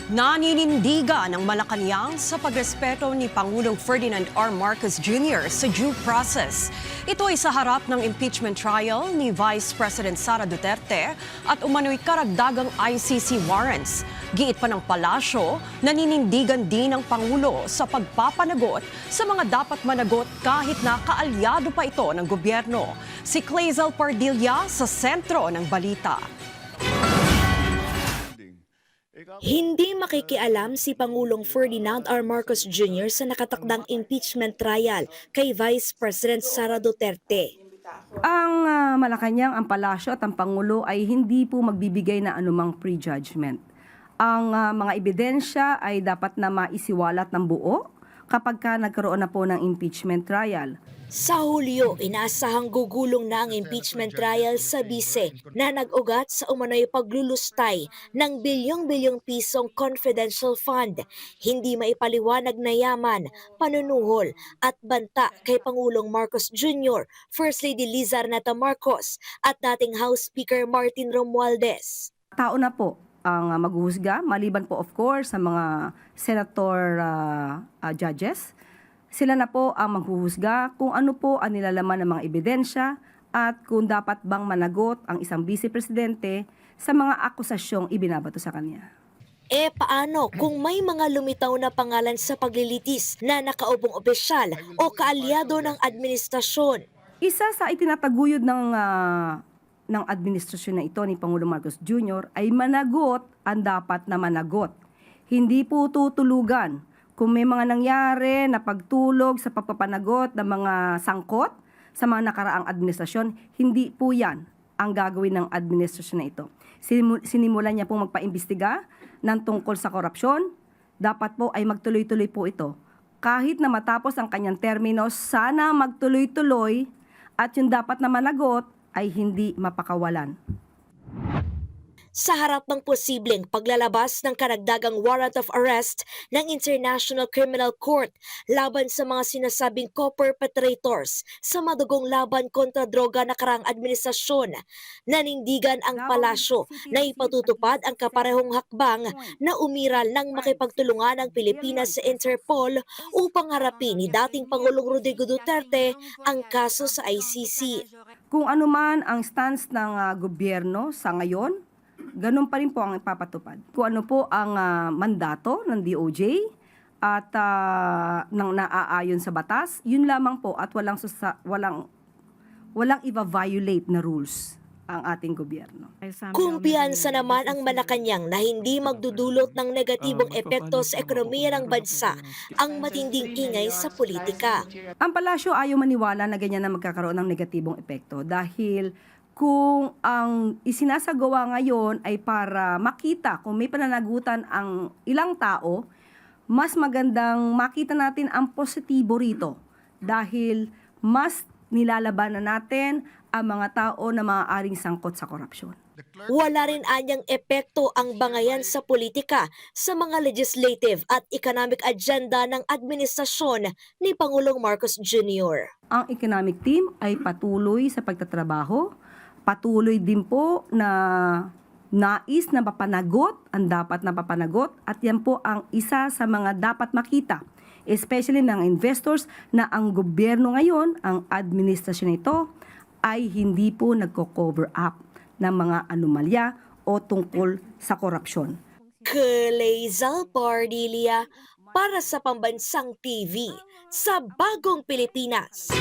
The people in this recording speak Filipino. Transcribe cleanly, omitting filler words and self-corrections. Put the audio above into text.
Naninindigan ang Malacanang sa pagrespeto ni Pangulong Ferdinand R. Marcos Jr. sa due process. Ito ay sa harap ng impeachment trial ni Vice President Sara Duterte at umano'y karagdagang ICC warrants. Giit pa ng palasyo, naninindigan din ang Pangulo sa pagpapanagot sa mga dapat managot kahit na kaalyado pa ito ng gobyerno. Si Clazel Pardilla sa sentro ng balita. Hindi makikialam si Pangulong Ferdinand R. Marcos Jr. sa nakatakdang impeachment trial kay Vice President Sara Duterte. Ang Malacanang, ang palasyo at ang Pangulo ay hindi po magbibigay na anumang prejudgment. Ang mga ebidensya ay dapat na maisiwalat ng buo kapag nagkaroon na po ng impeachment trial. Sa Hulyo, inaasahang gugulong na ang impeachment trial sa bise na nag-ugat sa umano'y paglulustay ng bilyong-bilyong pisong confidential fund, hindi maipaliwanag na yaman, panunuhol at banta kay Pangulong Marcos Jr., First Lady Liza Arneta Marcos at dating House Speaker Martin Romualdez. Tao na po ang maghuhusga, maliban po of course sa mga senator judges. Sila na po ang maghuhusga kung ano po ang nilalaman ng mga ebidensya at kung dapat bang managot ang isang vice-presidente sa mga akusasyong ibinabato sa kanya. Paano kung may mga lumitaw na pangalan sa paglilitis na nakaupong opisyal o kaalyado ng administrasyon? Isa sa itinataguyod ng administrasyon na ito ni Pangulong Marcos Jr. ay managot ang dapat na managot. Hindi po tutulugan kung may mga nangyari na pagtulog sa pagpapanagot ng mga sangkot sa mga nakaraang administrasyon, hindi po yan ang gagawin ng administrasyon na ito. Sinimulan niya pong magpaimbestiga ng tungkol sa korupsyon, dapat po ay magtuloy-tuloy po ito. Kahit na matapos ang kanyang termino, sana magtuloy-tuloy at yung dapat na managot ay hindi mapakawalan. Sa harap ng posibleng paglalabas ng karagdagang warrant of arrest ng International Criminal Court laban sa mga sinasabing co-perpetrators sa madugong laban kontra droga nakaraang administrasyon, nanindigan ang palasyo na ipatutupad ang kaparehong hakbang na umiral ng makipagtulungan ng Pilipinas sa Interpol upang harapin ni dating Pangulong Rodrigo Duterte ang kaso sa ICC. Kung ano man ang stance ng gobyerno sa ngayon, ganun pa rin po ang ipapatupad. Kung ano po ang mandato ng DOJ at nang naaayon sa batas, yun lamang po at walang iba-violate na rules ang ating gobyerno. Kumpiyansa naman ang Malacanang na hindi magdudulot ng negatibong epekto sa ekonomiya ng bansa ang matinding ingay sa politika. Ang palasyo ayaw maniwala na ganyan na magkakaroon ng negatibong epekto dahil kung ang isinasagawa ngayon ay para makita kung may pananagutan ang ilang tao, mas magandang makita natin ang positibo rito dahil mas nilalabanan natin ang mga tao na maaaring sangkot sa korupsyon. Wala rin anyang epekto ang bangayan sa politika sa mga legislative at economic agenda ng administrasyon ni Pangulong Marcos Jr. Ang economic team ay patuloy sa pagtatrabaho. Patuloy din po na nais na papanagot ang dapat na papanagot at yan po ang isa sa mga dapat makita, especially ng investors na ang gobyerno ngayon, ang administrasyon nito ay hindi po nagko-cover up ng mga anomalya o tungkol sa korupsyon. Clazel Pardilla para sa Pambansang TV sa Bagong Pilipinas.